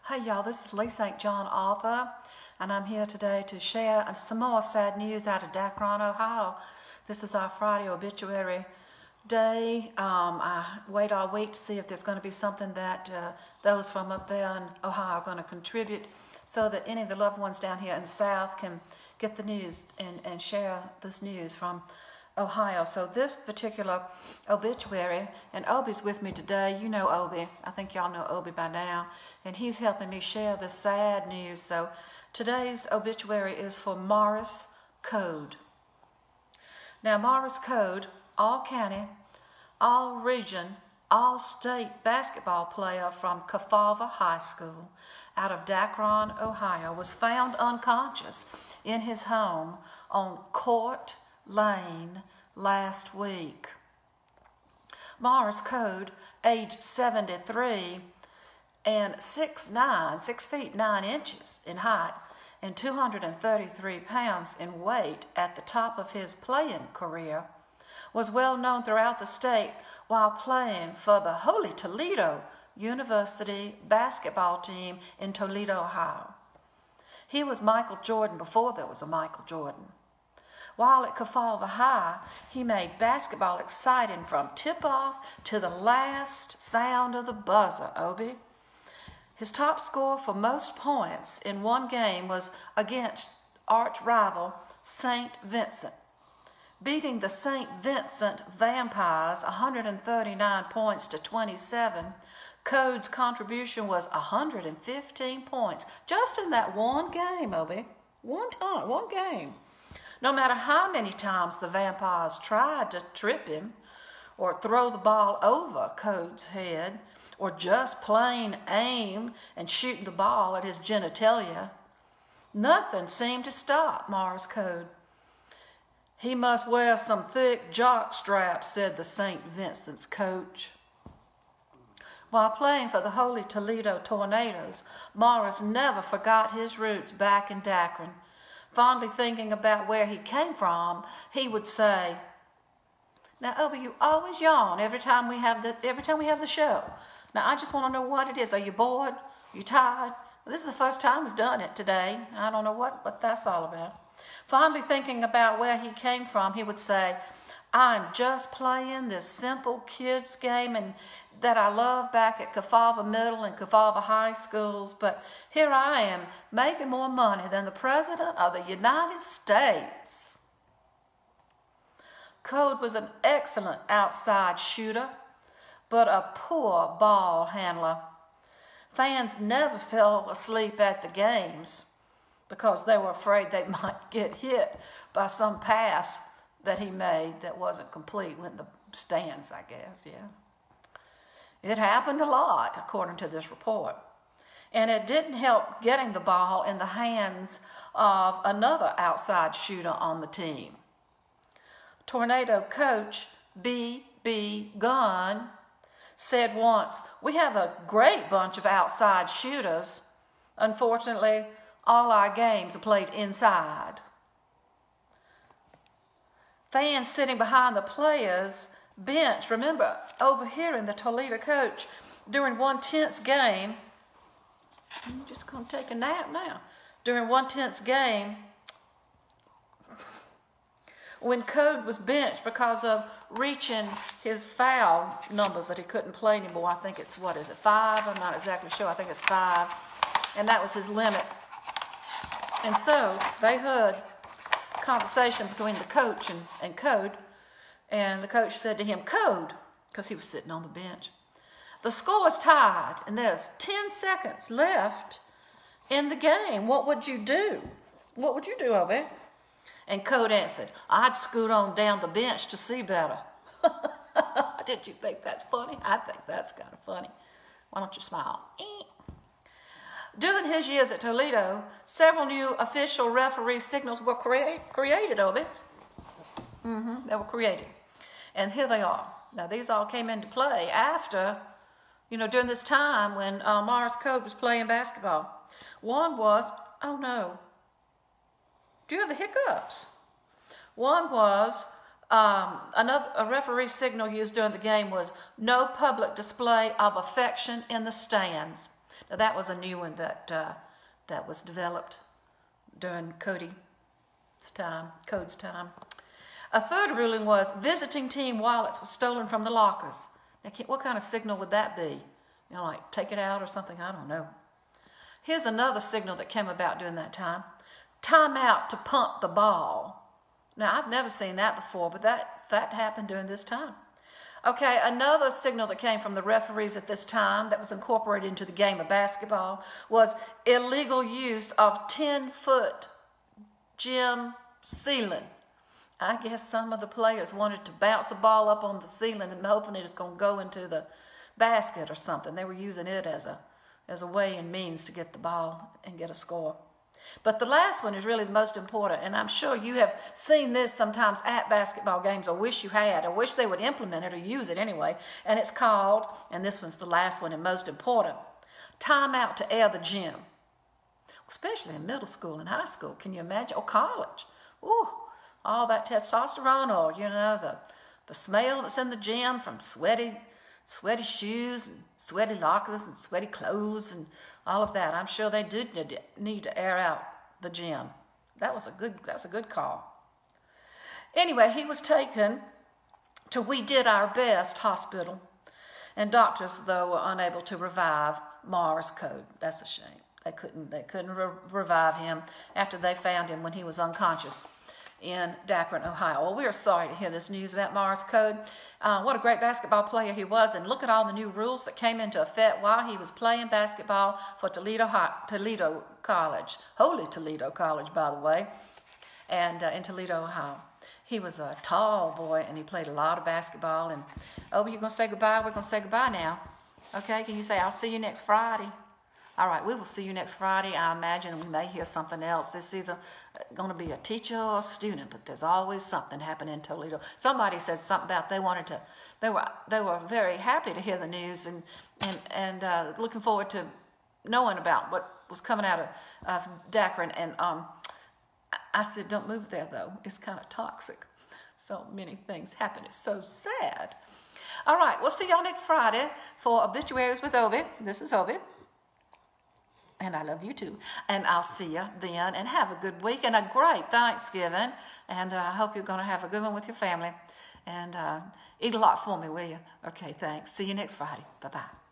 Hey y'all, this is Lee St. John, author, and I'm here today to share some more sad news out of Dacron, Ohio. This is our Friday obituary day. I wait all week to see if there's going to be something that those from up there in Ohio are going to contribute so that any of the loved ones down here in the South can get the news and share this news from Ohio. So this particular obituary, and OBie's with me today. You know OBie. I think y'all know OBie by now. And he's helping me share this sad news. So today's obituary is for Morris Code. Now Morris Code, all-county, all-region, all-state basketball player from Kefauver High School out of Dacron, Ohio, was found unconscious in his home on Court Lane last week. Morris Code, age 73 and 6 feet 9 inches in height and 233 pounds in weight at the top of his playing career, was well known throughout the state while playing for the Holy Toledo University basketball team in Toledo, Ohio. He was Michael Jordan before there was a Michael Jordan. While at Kefauver High, he made basketball exciting from tip-off to the last sound of the buzzer, OBie. His top score for most points in one game was against arch rival St. Vincent. Beating the St. Vincent Vampires 139 points to 27, Code's contribution was 115 points just in that one game, OBie. One game. No matter how many times the Vampires tried to trip him or throw the ball over Code's head or just plain aim and shoot the ball at his genitalia, nothing seemed to stop Morris Code. He must wear some thick jock straps, said the St. Vincent's coach. While playing for the Holy Toledo Tornadoes, Morris never forgot his roots back in Dacron. Fondly thinking about where he came from, he would say, "Now, OBie, you always yawn every time we have the show. Now, I just want to know what it is. Are you bored? Are you tired? Well, this is the first time we've done it today. I don't know what that's all about." Fondly thinking about where he came from, he would say, "I'm just playing this simple kids game and that I love back at Kefauver Middle and Kefauver High Schools, but here I am making more money than the President of the United States." Code was an excellent outside shooter, but a poor ball handler. Fans never fell asleep at the games because they were afraid they might get hit by some pass that he made that wasn't complete in the stands, I guess, yeah. It happened a lot, according to this report. And it didn't help getting the ball in the hands of another outside shooter on the team. Tornado coach B.B. Gunn said once, "We have a great bunch of outside shooters. Unfortunately, all our games are played inside." Fans sitting behind the players' bench, remember, overhearing the Toledo coach during one tense game, I'm just going to take a nap now, during one tense game, when Code was benched because of reaching his foul numbers that he couldn't play anymore. I think it's, 5? I'm not exactly sure. I think it's 5. And that was his limit. And so they heard a conversation between the coach and Code. And the coach said to him, "Code," because he was sitting on the bench, "the score is tied and there's 10 seconds left in the game. What would you do? What would you do, OBie?" And Code answered, "I'd scoot on down the bench to see better." Did you think that's funny? I think that's kind of funny. Why don't you smile? During his years at Toledo, several new official referee signals were created, OBie. They were created. And here they are. Now, these all came into play after, during this time when Morris Code was playing basketball. One was, oh no, do you have the hiccups? One was, a referee signal used during the game was, "No public display of affection in the stands." Now that was a new one that was developed during Cody's time. A third ruling was visiting team wallets were stolen from the lockers. Now, what kind of signal would that be? You know, like take it out or something? I don't know. Here's another signal that came about during that time. Time out to pump the ball. Now, I've never seen that before, but that happened during this time. Okay, another signal that came from the referees at this time that was incorporated into the game of basketball was illegal use of 10-foot gym ceiling. I guess some of the players wanted to bounce the ball up on the ceiling and hoping it was going to go into the basket or something. They were using it as a way and means to get the ball and get a score. But the last one is really the most important, and I'm sure you have seen this sometimes at basketball games, or wish you had, or wish they would implement it or use it anyway, and it's called, and this one's the last one and most important, time out to air the gym. Especially in middle school and high school, can you imagine? Or college. Ooh, all that testosterone, or, you know, the smell that's in the gym from sweaty shoes and sweaty lockers and sweaty clothes and all of that. I'm sure they did need to air out the gym. That was a good call. Anyway, he was taken to We Did Our Best hospital, and doctors, though, were unable to revive Morris Code. That's a shame. They couldn't revive him after they found him when he was unconscious in Dacron, Ohio. Well, we are sorry to hear this news about Morris Code. What a great basketball player he was, and look at all the new rules that came into effect while he was playing basketball for Toledo College, Holy Toledo College, by the way, and in Toledo, Ohio. He was a tall boy, and he played a lot of basketball. And oh, you're going to say goodbye? We're going to say goodbye now. Okay, can you say, I'll see you next Friday? All right, we will see you next Friday. I imagine we may hear something else. It's either going to be a teacher or a student, but there's always something happening in Toledo. Somebody said something about they were very happy to hear the news and looking forward to knowing about what was coming out of Dacron. And I said, don't move there, though. It's kind of toxic. So many things happen. It's so sad. All right, we'll see y'all next Friday for Obituaries with OBie. This is OBie. And I love you too. And I'll see you then. And have a good week and a great Thanksgiving. And I hope you're going to have a good one with your family. And eat a lot for me, will you? Okay, thanks. See you next Friday. Bye-bye.